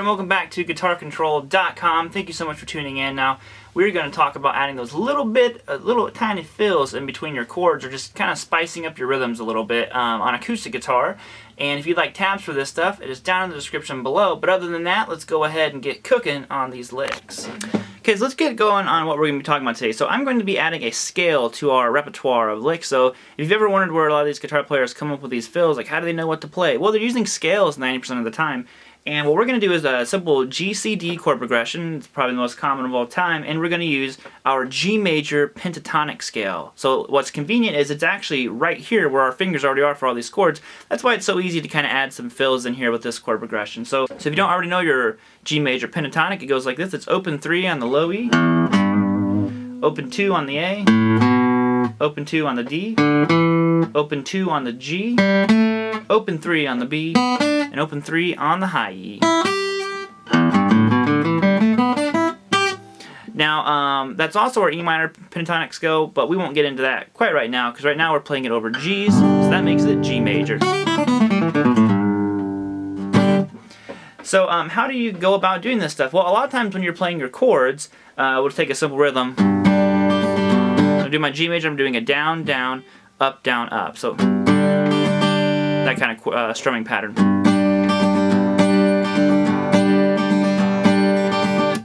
welcome back to GuitarControl.com. Thank you so much for tuning in. Now, we're going to talk about adding those little tiny fills in between your chords, or just kind of spicing up your rhythms a little bit on acoustic guitar. And if you'd like tabs for this stuff, it is down in the description below. But other than that, let's go ahead and get cooking on these licks. Okay, so let's get going on what we're going to be talking about today. So I'm going to be adding a scale to our repertoire of licks. So if you've ever wondered where a lot of these guitar players come up with these fills, like how do they know what to play? Well, they're using scales 90% of the time. And what we're going to do is a simple G-C-D chord progression. It's probably the most common of all time. And we're going to use our G major pentatonic scale. So what's convenient is it's actually right here where our fingers already are for all these chords. That's why it's so easy to kind of add some fills in here with this chord progression. So if you don't already know your G major pentatonic, it goes like this. It's open 3 on the low E, open 2 on the A, open 2 on the D, open 2 on the G, open 3 on the B, and open 3 on the high E. Now, that's also our E minor pentatonic scale, but we won't get into that quite right now, because right now we're playing it over G's, so that makes it G major. So, how do you go about doing this stuff? Well, a lot of times when you're playing your chords, we'll take a simple rhythm. I'll do my G major, I'm doing a down, down, up, down, up. So, that kind of strumming pattern.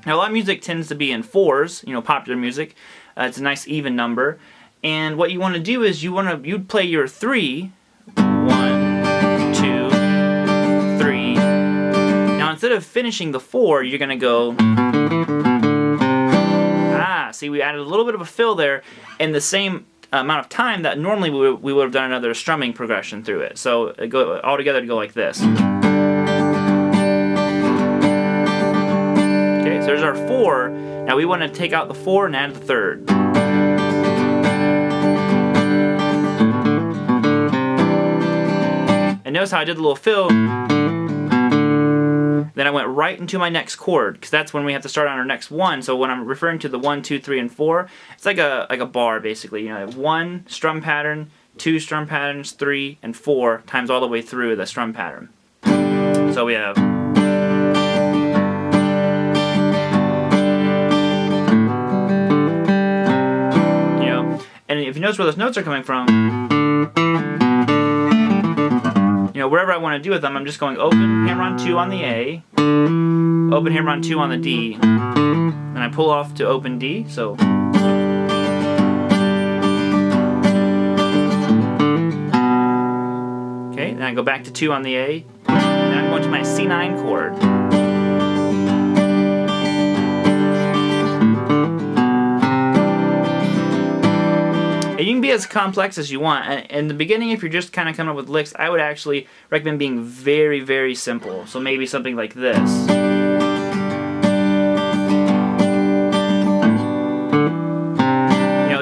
Now, a lot of music tends to be in 4s, popular music. It's a nice even number. And what you want to do is you'd play your 3, 1, 2, 3. Now, instead of finishing the 4, you're going to go, see, we added a little bit of a fill there in the same amount of time that normally we would have done another strumming progression through it. So all together to go like this. Okay, so there's our 4. Now we want to take out the 4 and add the 3rd. And notice how I did the little fill. Then I went right into my next chord, because that's when we have to start on our next one. So when I'm referring to the 1, 2, 3, and 4, it's like a bar basically. I have 1 strum pattern, 2 strum patterns, 3, and 4 times all the way through the strum pattern. So we have. And if you notice where those notes are coming from, wherever I want to do with them, I'm just going open hammer on 2 on the A, open hammer on 2 on the D, and I pull off to open D, so. Okay, then I go back to 2 on the A, and I'm going to my C9 chord. You can be as complex as you want. And in the beginning, if you're just kind of coming up with licks, I would actually recommend being very, very simple. So maybe something like this.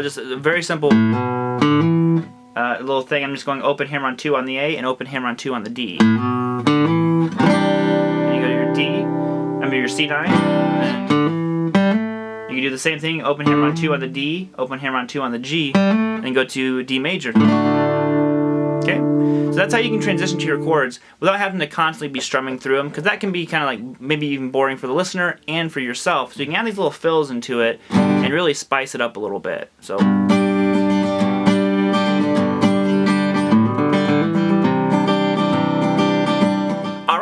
Just a very simple little thing. I'm just going open hammer on 2 on the A and open hammer on 2 on the D. And you go to your D, your C9. You can do the same thing, open hammer on 2 on the D, open hammer on 2 on the G, and then go to D major. Okay? So that's how you can transition to your chords without having to constantly be strumming through them, because that can be kind of like maybe even boring for the listener and for yourself. So you can add these little fills into it and really spice it up a little bit. So.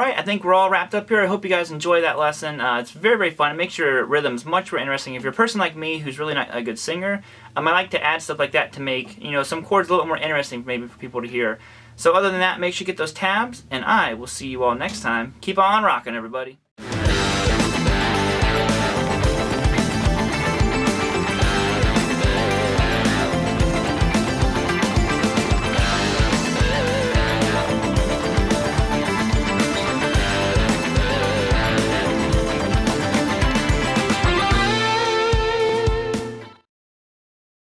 I think we're all wrapped up here. I hope you guys enjoy that lesson. It's very, very fun. It makes your rhythms much more interesting. If you're a person like me who's really not a good singer, I like to add stuff like that to make some chords a little bit more interesting maybe for people to hear. So other than that, make sure you get those tabs, and I will see you all next time. Keep on rocking, everybody.